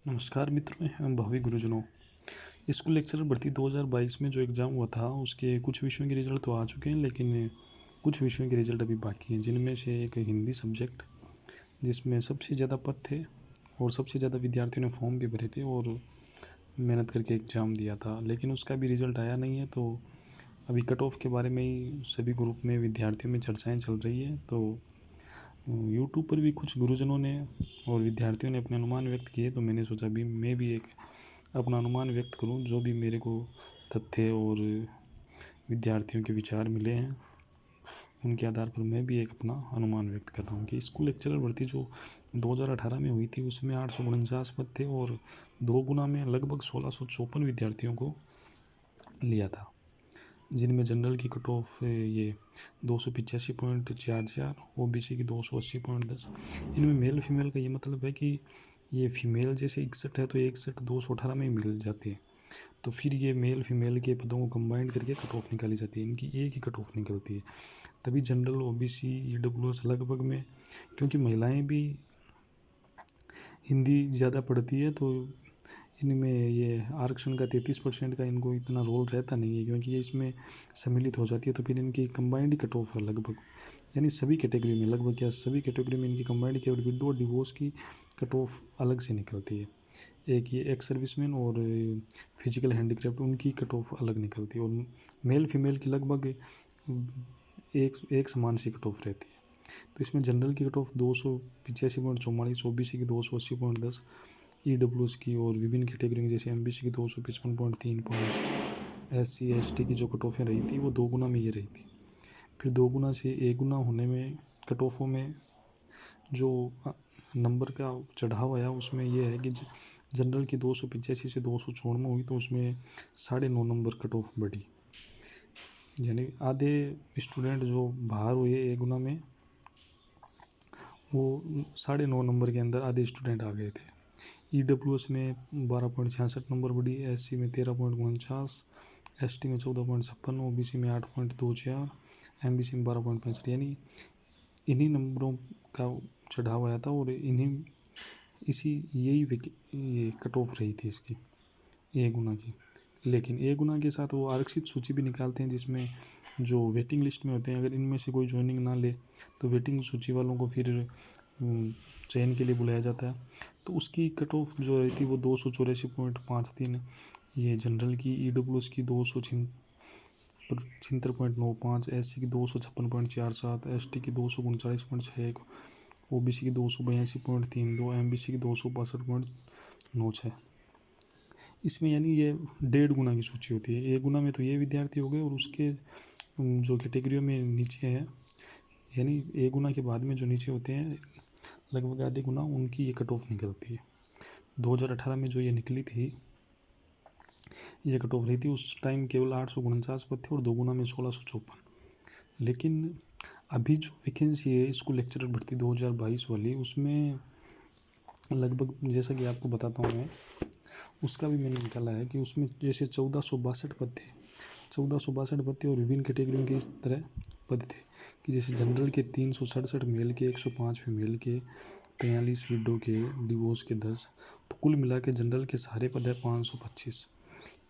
नमस्कार मित्रों एवं भावी गुरुजनों। स्कूल लेक्चरर भर्ती 2022 में जो एग्ज़ाम हुआ था उसके कुछ विषयों के रिज़ल्ट तो आ चुके हैं, लेकिन कुछ विषयों के रिज़ल्ट अभी बाकी हैं, जिनमें से एक हिंदी सब्जेक्ट जिसमें सबसे ज़्यादा पद थे और सबसे ज़्यादा विद्यार्थियों ने फॉर्म भी भरे थे और मेहनत करके एग्ज़ाम दिया था, लेकिन उसका भी रिज़ल्ट आया नहीं है। तो अभी कट ऑफ के बारे में ही सभी ग्रुप में विद्यार्थियों में चर्चाएँ चल रही है। तो यूट्यूब पर भी कुछ गुरुजनों ने और विद्यार्थियों ने अपने अनुमान व्यक्त किए, तो मैंने सोचा भी मैं भी एक अपना अनुमान व्यक्त करूं। जो भी मेरे को तथ्य और विद्यार्थियों के विचार मिले हैं उनके आधार पर मैं भी एक अपना अनुमान व्यक्त कर रहा हूँ कि स्कूल लेक्चरर भर्ती जो 2018 में हुई थी उसमें 849 पद थे और 2 गुना में लगभग 1654 विद्यार्थियों को लिया था, जिनमें जनरल की कट ऑफ ये 285.44, ओबीसी की 280.10। इनमें मेल फीमेल का ये मतलब है कि ये फीमेल जैसे 61 है तो 61 218 में ही मिल जाती है, तो फिर ये मेल फीमेल के पदों को कंबाइंड करके कट ऑफ निकाली जाती है। इनकी एक ही कट ऑफ निकलती है, तभी जनरल, ओबीसी, ईडब्ल्यूएस लगभग में, क्योंकि महिलाएं भी हिंदी ज़्यादा पढ़ती है तो इनमें ये आरक्षण का 33% का इनको इतना रोल रहता नहीं है, क्योंकि ये इसमें सम्मिलित हो जाती है। तो फिर इनकी कंबाइंड कट ऑफ है लगभग, यानी सभी कैटेगरी में, लगभग क्या सभी कैटेगरी में इनकी कंबाइंड केवल विडो और डिवोर्स की कट ऑफ अलग से निकलती है। एक ये एक्स सर्विसमैन और फिजिकल हैंडीक्राफ्ट उनकी कट ऑफ अलग निकलती है, और मेल फीमेल की लगभग एक समान सी कट ऑफ रहती है। तो इसमें जनरल की कट ऑफ 285.44, ओबीसी की 280.10, ईडब्ल्यूएस की और विभिन्न कैटेगरी जैसे एमबीसी की 255.3 पॉइंट, एससी एसटी की जो कट ऑफें रही थी वो 2 गुना में ये रही थी। फिर 2 गुना से 1 गुना होने में कट ऑफों में जो नंबर का चढ़ाव आया उसमें यह है कि जनरल की 285 से 254 हुई, तो उसमें 9.5 नंबर कट ऑफ बढ़ी, यानी आधे स्टूडेंट जो बाहर हुए 1 गुना में वो 9.5 नंबर के अंदर आधे स्टूडेंट आ गए थे। ईडब्ल्यूएस में 12.66 नंबर बढ़ी, एससी में 13.49, एसटी में 14.56, ओबीसी में 8.24, एमबीसी में 12.65, यानी इन्हीं नंबरों का चढ़ाव आया था और यही कट ऑफ रही थी इसकी ए गुना की। लेकिन ए गुना के साथ वो आरक्षित सूची भी निकालते हैं, जिसमें जो वेटिंग लिस्ट में होते हैं, अगर इनमें से कोई ज्वाइनिंग ना ले तो वेटिंग सूची वालों को फिर चयन के लिए बुलाया जाता है। तो उसकी कट ऑफ जो रही थी वो 284.53, ये जनरल की, ईडब्ल्यूएस की 276.95, एससी की 256.47, एसटी की 239.61, ओबीसी की 282.32, एमबीसी की 262.96। इसमें यानी ये 1.5 गुना की सूची होती है। 1 गुना में तो ये विद्यार्थी हो गए और उसके जो कैटेगरियों में नीचे है, यानी 1 गुना के बाद में जो नीचे होते हैं लगभग आधे गुना, उनकी ये कट ऑफ निकलती है। 2018 में जो ये निकली थी ये कट ऑफ रही थी, उस टाइम केवल 849 पद थे और 2 गुना में 1654। लेकिन अभी जो वैकेंसी है स्कूल लेक्चरर भर्ती 2022 वाली, उसमें लगभग, जैसा कि आपको बताता हूँ मैं, उसका भी मैंने निकाला है कि उसमें जैसे 1462 पद थे, 1462 पद थे और विभिन्न कैटेगरियों के इस तरह पद थे कि जैसे जनरल के 367 मेल के, 105 फीमेल के, 43 विडो के, डिवोर्स के 10, तो कुल मिला के जनरल के सारे पद है 525,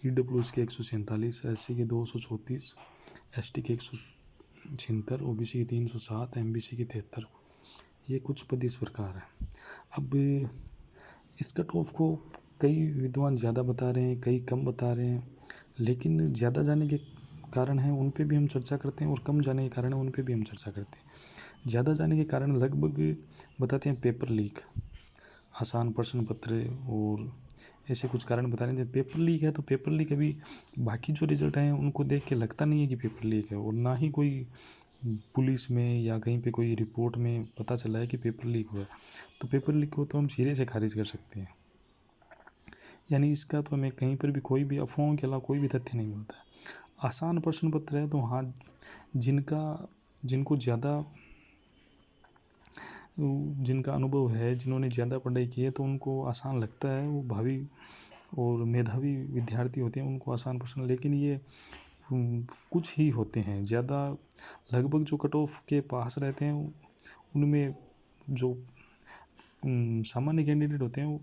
ईडब्ल्यूएस के 147, एससी के 234, एसटी के 176, ओबीसी के 307, एमबीसी के 73। ये कुछ पद इस प्रकार है। अब इस कट ऑफ को कई विद्वान ज़्यादा बता रहे हैं, कई कम बता रहे हैं, लेकिन ज़्यादा जाने के कारण हैं उन पे भी हम चर्चा करते हैं और कम जाने के कारण है उन पे भी हम चर्चा करते हैं। ज़्यादा जाने के कारण लगभग बताते हैं पेपर लीक, आसान प्रश्न पत्र और ऐसे कुछ कारण बता रहे हैं। जब पेपर लीक है तो पेपर लीक अभी बाकी जो रिजल्ट हैं उनको देख के लगता नहीं है कि पेपर लीक है, और ना ही कोई पुलिस में या कहीं पे कोई रिपोर्ट में पता चला है कि पेपर लीक हुआ है। तो पेपर लीक को तो हम सिरे से खारिज कर सकते हैं, यानी इसका तो हमें कहीं पर भी कोई भी अफवाहों के अलावा कोई भी तथ्य नहीं मिलता है। आसान प्रश्न पत्र है तो हाँ, जिनका अनुभव है, जिन्होंने ज़्यादा पढ़ाई की है तो उनको आसान लगता है, वो भावी और मेधावी विद्यार्थी होते हैं उनको आसान प्रश्न, लेकिन ये कुछ ही होते हैं ज़्यादा, लगभग जो कट ऑफ के पास रहते हैं उनमें जो सामान्य कैंडिडेट होते हैं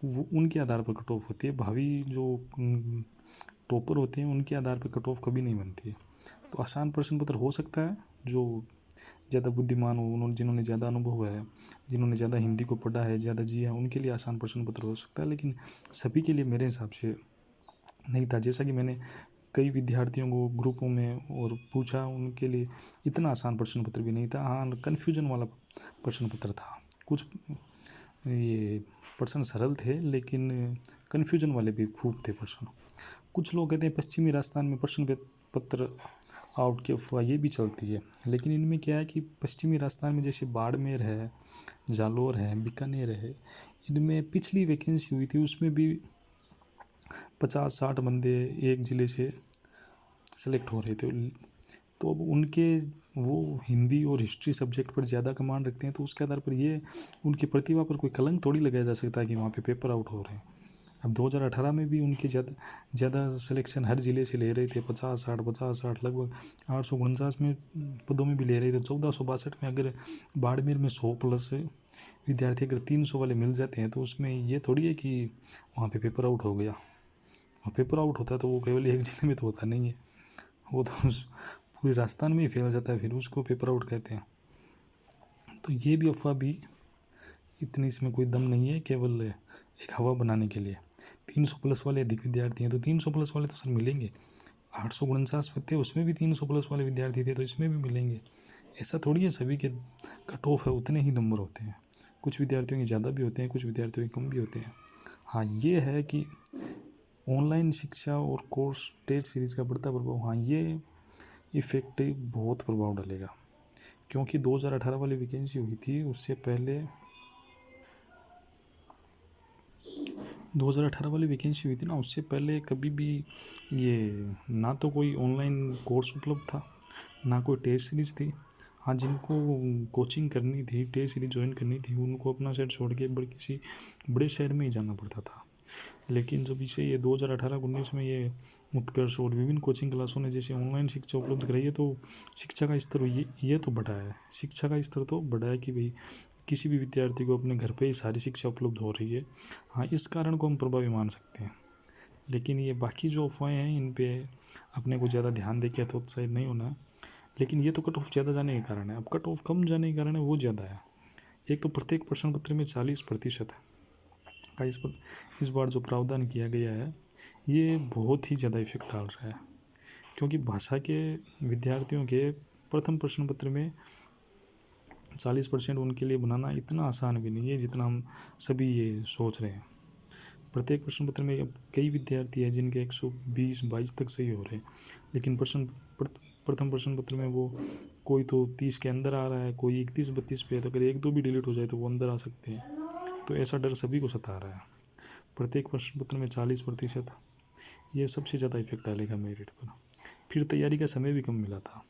वो उनके आधार पर कट ऑफ होती है। भावी जो टॉपर होते हैं उनके आधार पर कट ऑफ कभी नहीं बनती है। तो आसान प्रश्न पत्र हो सकता है जो ज़्यादा बुद्धिमान हो, उन्होंने जिन्होंने ज़्यादा अनुभव है, जिन्होंने ज़्यादा हिंदी को पढ़ा है, ज़्यादा जिया है, उनके लिए आसान प्रश्न पत्र हो सकता है, लेकिन सभी के लिए मेरे हिसाब से नहीं था। जैसा कि मैंने कई विद्यार्थियों को ग्रुपों में और पूछा, उनके लिए इतना आसान प्रश्न पत्र भी नहीं था। हाँ, कन्फ्यूजन वाला प्रश्न पत्र था। कुछ ये प्रश्न सरल थे लेकिन कन्फ्यूजन वाले भी खूब थे प्रश्न। कुछ लोग कहते हैं पश्चिमी राजस्थान में प्रश्न पत्र आउट की अफवाह ये भी चलती है, लेकिन इनमें क्या है कि पश्चिमी राजस्थान में जैसे बाड़मेर है, जालोर है, बीकानेर है, इनमें पिछली वैकेंसी हुई थी उसमें भी 50-60 बंदे एक ज़िले से सेलेक्ट हो रहे थे। तो अब उनके वो हिंदी और हिस्ट्री सब्जेक्ट पर ज़्यादा कमांड रखते हैं, तो उसके आधार पर ये उनकी प्रतिभा पर कोई कलंक थोड़ी लगाया जा सकता है कि वहाँ पे पेपर आउट हो रहे हैं। अब 2018 में भी उनके ज़्यादा सिलेक्शन हर ज़िले से ले रहे थे, 50-60 लगभग 849 में पदों में भी ले रहे थे। 1462 में अगर बाड़मेर में 100 प्लस विद्यार्थी अगर 300 वाले मिल जाते हैं तो उसमें ये थोड़ी है कि वहाँ पे पेपर आउट हो गया। वहाँ पेपर आउट होता है तो वो केवल एक ज़िले में तो होता नहीं है, वो तो पूरी राजस्थान में ही फैल जाता है, फिर उसको पेपर आउट कहते हैं। तो ये भी अफवाह भी इतनी इसमें कोई दम नहीं है, केवल एक हवा बनाने के लिए। 300 प्लस वाले अधिक विद्यार्थी हैं तो 300 प्लस वाले तो सर मिलेंगे। 849 थे उसमें भी 300 प्लस वाले विद्यार्थी थे तो इसमें भी मिलेंगे। ऐसा थोड़ी है सभी के कट ऑफ है उतने ही नंबर होते हैं। कुछ विद्यार्थियों के ज़्यादा भी होते हैं, कुछ विद्यार्थियों के कम भी होते हैं। हाँ, ये है कि ऑनलाइन शिक्षा और कोर्स टेस्ट सीरीज का बढ़ता प्रभाव, हाँ ये इफेक्ट बहुत प्रभाव डालेगा, क्योंकि 2018 वाली वैकेंसी हुई थी उससे पहले 2018 वाली वैकेंसी हुई थी ना, उससे पहले कभी भी ये ना तो कोई ऑनलाइन कोर्स उपलब्ध था, ना कोई टेस्ट सीरीज़ थी। हाँ, जिनको कोचिंग करनी थी, टेस्ट सीरीज ज्वाइन करनी थी, उनको अपना शहर छोड़ के किसी बड़े शहर में ही जाना पड़ता था। लेकिन जब इसे ये 2018-19 में ये उत्कर्ष और विभिन्न कोचिंग क्लासों ने जैसे ऑनलाइन शिक्षा उपलब्ध कराई है, तो शिक्षा का स्तर ये तो बढ़ा है। शिक्षा का स्तर तो बढ़ा है कि भाई किसी भी विद्यार्थी को अपने घर पे ही सारी शिक्षा उपलब्ध हो रही है। हाँ, इस कारण को हम प्रभावी मान सकते हैं। लेकिन ये बाकी जो अफवाहें हैं इन पे अपने को ज़्यादा ध्यान दे के हतोत्साहित नहीं होना है। लेकिन ये तो कट ऑफ ज़्यादा जाने के कारण है। अब कट ऑफ कम जाने के कारण है वो ज़्यादा है। एक तो प्रत्येक प्रश्न पत्र में 40% का इस बार जो प्रावधान किया गया है ये बहुत ही ज़्यादा इफेक्ट डाल रहा है, क्योंकि भाषा के विद्यार्थियों के प्रथम प्रश्न पत्र में 40% उनके लिए बनाना इतना आसान भी नहीं है जितना हम सभी ये सोच रहे हैं। प्रत्येक प्रश्न पत्र में कई विद्यार्थी हैं जिनके 120-22 तक सही हो रहे हैं, लेकिन प्रथम प्रश्न पत्र में वो कोई तो 30 के अंदर आ रहा है, कोई 31-32 पे है, तो अगर एक दो भी डिलीट हो जाए तो वो अंदर आ सकते हैं। तो ऐसा डर सभी को सता रहा है। प्रत्येक प्रश्न पत्र में 40%, ये सबसे ज़्यादा इफेक्ट डालेगा मेरिट पर। फिर तैयारी का समय भी कम मिला था।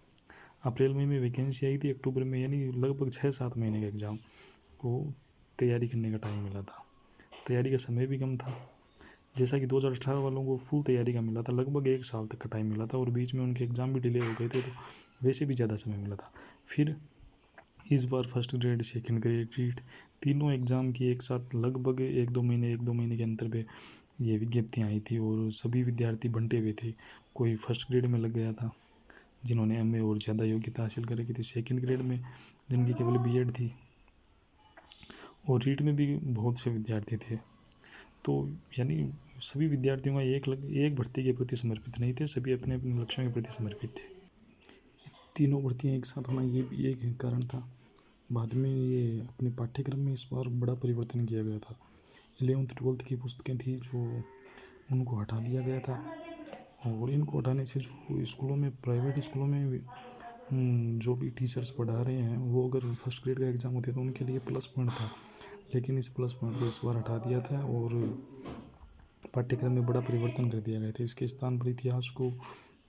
अप्रैल मई में वैकेंसी आई थी, अक्टूबर में यानी लगभग 6-7 महीने का एग्ज़ाम को तैयारी करने का टाइम मिला था। तैयारी का समय भी कम था। जैसा कि 2018 वालों को फुल तैयारी का मिला था, लगभग 1 साल तक का टाइम मिला था, और बीच में उनके एग्ज़ाम भी डिले हो गए थे, तो वैसे भी ज़्यादा समय मिला था। फिर इस बार first grade, second grade, REET तीनों एग्ज़ाम की एक साथ लगभग 1-2 महीने के अंतर पे ये विज्ञप्तियाँ आई थी, और सभी विद्यार्थी बंटे हुए थे। कोई फर्स्ट ग्रेड में लग गया था जिन्होंने एमए और ज़्यादा योग्यता हासिल कर रखी थी, सेकंड ग्रेड में जिनकी केवल बीएड थी, और रीट में भी बहुत से विद्यार्थी थे। तो यानी सभी विद्यार्थियों का एक भर्ती के प्रति समर्पित नहीं थे, सभी अपने अपने लक्ष्यों के प्रति समर्पित थे। तीनों भर्तियाँ एक साथ होना ये भी एक कारण था। बाद में ये अपने पाठ्यक्रम में इस बार बड़ा परिवर्तन किया गया था। 11th-12th की पुस्तकें थी जो उनको हटा दिया गया था, और इनको हटाने से जो स्कूलों में, प्राइवेट स्कूलों में जो भी टीचर्स पढ़ा रहे हैं वो अगर फर्स्ट ग्रेड का एग्ज़ाम होते तो उनके लिए प्लस पॉइंट था, लेकिन इस प्लस पॉइंट को इस बार हटा दिया था और पाठ्यक्रम में बड़ा परिवर्तन कर दिया गया था। इसके स्थान पर इतिहास को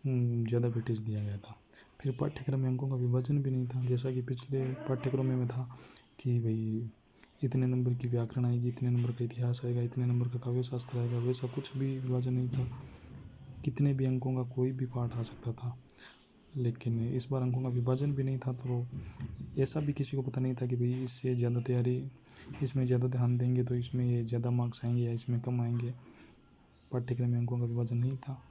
ज़्यादा वेटेज दिया गया था। फिर पाठ्यक्रम में अंकों का विभाजन भी नहीं था, जैसा कि पिछले पाठ्यक्रमों में था कि भाई इतने नंबर की व्याकरण आएगी, इतने नंबर का इतिहास आएगा, इतने नंबर का काव्य शास्त्र आएगा। वैसा कुछ भी विभाजन नहीं था, कितने भी अंकों का कोई भी पाठ आ सकता था। लेकिन इस बार अंकों का विभाजन भी नहीं था, तो ऐसा भी किसी को पता नहीं था कि भाई इससे ज़्यादा तैयारी, इसमें ज़्यादा ध्यान देंगे तो इसमें ये ज़्यादा मार्क्स आएंगे या इसमें कम आएंगे। पाठ्यक्रम में अंकों का विभाजन नहीं था।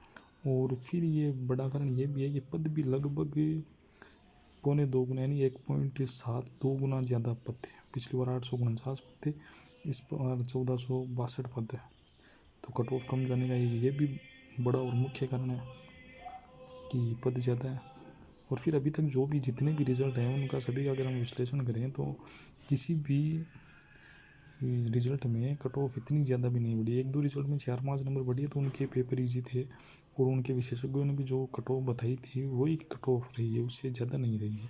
और फिर ये बड़ा कारण ये भी है कि पद भी लगभग 2.25 गुना यानी 1.72 गुना ज़्यादा पद थे। पिछली बार 849 पद थे, इस बार 1462 पद है। तो कट ऑफ कम जाने का ये भी बड़ा और मुख्य कारण है कि पद ज़्यादा है। और फिर अभी तक जो भी जितने भी रिज़ल्ट हैं उनका सभी का अगर हम विश्लेषण करें तो किसी भी रिज़ल्ट में कट ऑफ इतनी ज़्यादा भी नहीं बढ़ी। 1-2 रिज़ल्ट में 4-5 नंबर बढ़ी है तो उनके पेपर ईजी थे, और उनके विशेषज्ञों ने भी जो कट ऑफ बताई थी वही कट ऑफ रही है, उससे ज़्यादा नहीं रही है।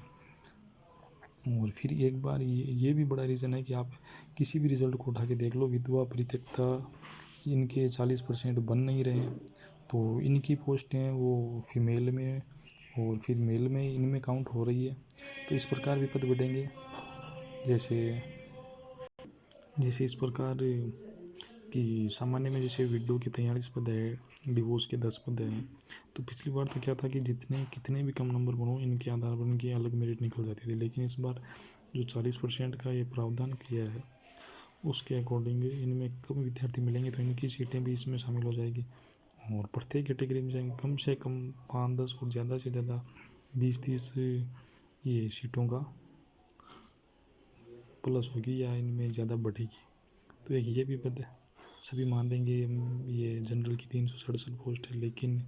और फिर एक बार ये भी बड़ा रीज़न है कि आप किसी भी रिज़ल्ट को उठा के देख लो, विधवा परित्यक्ता इनके 40% बन नहीं रहे, तो इनकी पोस्टें वो फीमेल में और फिर मेल में इनमें काउंट हो रही है। तो इस प्रकार भी पद बढ़ेंगे, जैसे इस प्रकार कि सामान्य में जैसे विडो के 43 पद है, डिवोर्स के 10 पद हैं। तो पिछली बार तो क्या था कि कितने भी कम नंबर बनो इनके आधार पर इनकी अलग मेरिट निकल जाती थी, लेकिन इस बार जो 40% का ये प्रावधान किया है उसके अकॉर्डिंग इनमें कम विद्यार्थी मिलेंगे तो इनकी सीटें भी इसमें शामिल हो जाएगी। और प्रत्येक कैटेगरी में कम से कम 5-10 और ज़्यादा से ज़्यादा 20-30 ये सीटों का प्लस होगी या इनमें ज़्यादा बढ़ेगी। तो एक ये भी पद है। सभी मान लेंगे ये जनरल की 367 पोस्ट है, लेकिन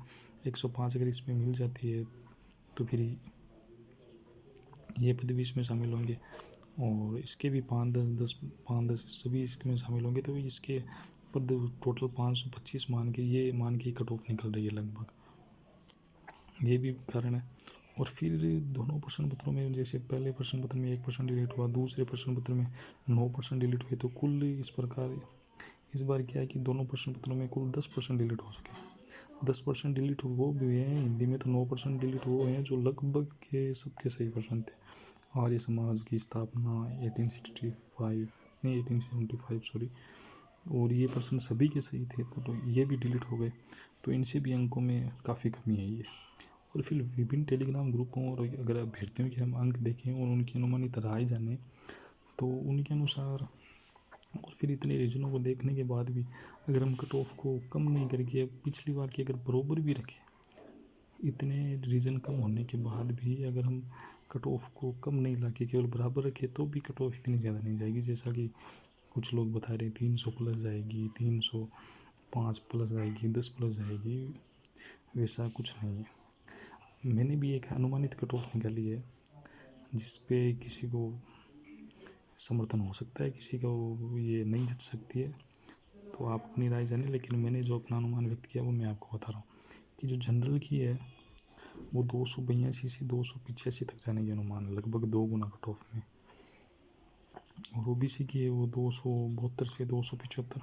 105 अगर इसमें मिल जाती है तो फिर ये पद भी इसमें शामिल होंगे, और इसके भी 5-10 सभी इसमें शामिल होंगे। तो इसके पद टोटल 525 मान के कट ऑफ निकल रही है लगभग, ये भी कारण है। और फिर दोनों प्रश्न पत्रों में जैसे पहले प्रश्न पत्र में 1% डिलीट हुआ, दूसरे प्रश्न पत्र में 9% डिलीट हुए, तो कुल इस प्रकार इस बार क्या है कि दोनों प्रश्न पत्रों में कुल 10% डिलीट हो चुके। 10% डिलीट वो भी हुए हैं हिंदी में, तो 9% डिलीट वो हैं जो लगभग के सबके सही प्रश्न थे। आर्य समाज की स्थापना 1875 सॉरी, और ये प्रश्न सभी के सही थे, तो ये भी डिलीट हो गए। तो इनसे भी अंकों में काफ़ी कमी आई है। और फिर विभिन्न टेलीग्राम ग्रुपों और अगर अभ्यर्थियों के हम अंक देखें और उनकी अनुमानित राय जानें तो उनके अनुसार, और फिर इतने रीजनों को देखने के बाद भी अगर हम कट ऑफ को कम नहीं करके पिछली बार की अगर बराबर भी रखें, इतने रीजन कम होने के बाद भी अगर हम कट ऑफ को कम नहीं ला के केवल बराबर रखें तो भी कट ऑफ इतनी ज़्यादा नहीं जाएगी। जैसा कि कुछ लोग बता रहे 300 प्लस जाएगी, 305 प्लस जाएगी, 10 प्लस जाएगी, वैसा कुछ नहीं है। मैंने भी एक अनुमानित कट ऑफ निकाली है जिस पे किसी को समर्थन हो सकता है, किसी को ये नहीं जच सकती है, तो आप अपनी राय जानिए। लेकिन मैंने जो अपना अनुमान व्यक्त किया वो मैं आपको बता रहा हूँ कि जो जनरल की है वो 282 से 285 तक जाने के अनुमान, लगभग 2 गुना कट ऑफ में। और ओबीसी की है वो 272 से 275,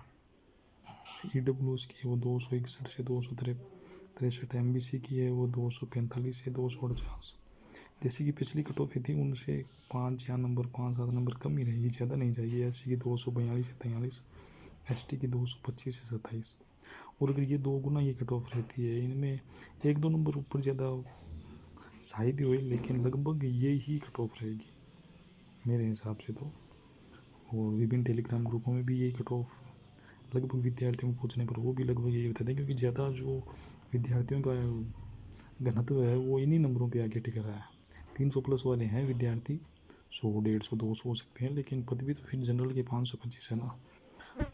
ईडब्ल्यूएस की है वो 261 से 263, एमबीसी की है वो 245 से 249। जैसे कि पिछली कट ऑफ थी उनसे 5-7 नंबर कम ही रहेगी, ज़्यादा नहीं जाएगी। एससी की 242 से 43, एसटी की 225 से 27। और अगर ये 2 गुना ये कट ऑफ रहती है, इनमें 1-2 नंबर ऊपर ज़्यादा शायद ही हुए, लेकिन लगभग ये ही कट ऑफ रहेगी मेरे हिसाब से तो। और विभिन्न टेलीग्राम ग्रुपों में भी यही कट ऑफ लगभग विद्यार्थियों को पूछने पर वो भी लगभग यही बताते हैं, क्योंकि ज़्यादा जो विद्यार्थियों का घनत्व है वो इन्हीं नंबरों पे आके टिक रहा है। 300 प्लस वाले हैं विद्यार्थी, 100, 150, 200 हो सकते हैं, लेकिन पद भी तो फिर जनरल के 525 है ना।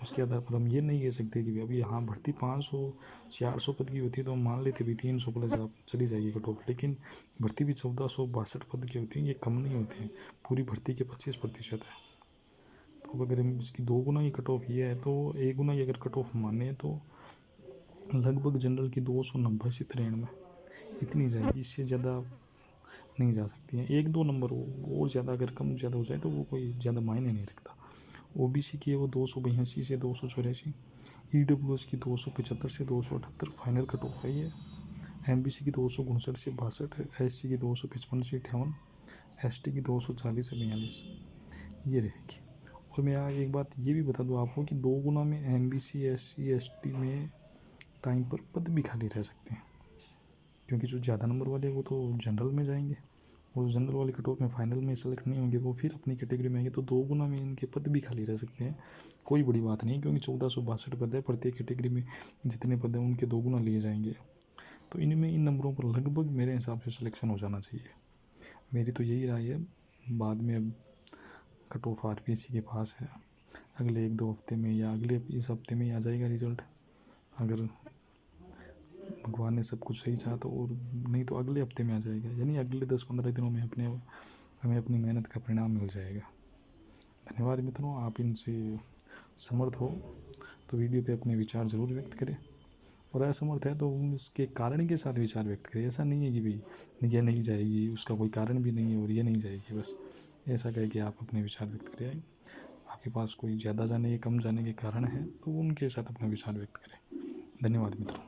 उसके आधार पर हम ये नहीं कह सकते कि अभी यहाँ भर्ती 500-400 पद की होती है तो हम मान लेते भी 300 प्लस आप चली जाएगी कट ऑफ, लेकिन भर्ती भी 1462 पद की होती है, ये कम नहीं होती है, पूरी भर्ती के 25% है। तो अगर हम इसकी 2 गुना ही कट ऑफ ये है तो 1 गुना ही अगर कट ऑफ माने तो लगभग जनरल की 290 से 93 इतनी जाएगी, इससे ज़्यादा नहीं जा सकती हैं। 1-2 नंबर और ज़्यादा अगर कम ज़्यादा हो जाए तो वो कोई ज़्यादा मायने नहीं रखता। ओबीसी की है वो 282 से 284, ईडब्ल्यूएस की 275 से 278 फाइनल कट ऑफ है ये। एमबीसी की 259 से 62, एससी की 255 से 58, एसटी की 240 से 42 ये रहेगी। और मैं एक बात ये भी बता दूं आपको कि 2 गुना में एमबीसी, एससी, एसटी में टाइम पर पद भी खाली रह सकते हैं। क्योंकि जो ज़्यादा नंबर वाले वो तो जनरल में जाएंगे, वो जनरल वाले कट ऑफ में फाइनल में सेलेक्ट नहीं होंगे, वो फिर अपनी कैटेगरी में आएंगे। तो 2 गुना में इनके पद भी खाली रह सकते हैं, कोई बड़ी बात नहीं, क्योंकि 1462 पद है, प्रत्येक कैटेगरी में जितने पद हैं उनके 2 गुना लिए जाएंगे। तो इनमें इन नंबरों पर लगभग मेरे हिसाब से सिलेक्शन हो जाना चाहिए, मेरी तो यही राय है। बाद में अब कट ऑफ आरपीएससी के पास है, अगले 1-2 हफ्ते में या अगले इस हफ्ते में ही आ जाएगा रिजल्ट, अगर भगवान ने सब कुछ सही चाहा तो, और नहीं तो अगले हफ्ते में आ जाएगा, यानी अगले 10-15 दिनों में हमें अपनी मेहनत का परिणाम मिल जाएगा। धन्यवाद मित्रों, आप इनसे समर्थ हो तो वीडियो पे अपने विचार ज़रूर व्यक्त करें, और असमर्थ है तो इसके कारण के साथ विचार व्यक्त करें। ऐसा नहीं है कि भाई ये नहीं जाएगी, उसका कोई कारण भी नहीं है और ये नहीं जाएगी, बस ऐसा कह के आप अपने विचार व्यक्त करें। आपके पास कोई ज़्यादा जाने या कम जाने के कारण है तो उनके साथ अपना विचार व्यक्त करें। धन्यवाद मित्रों।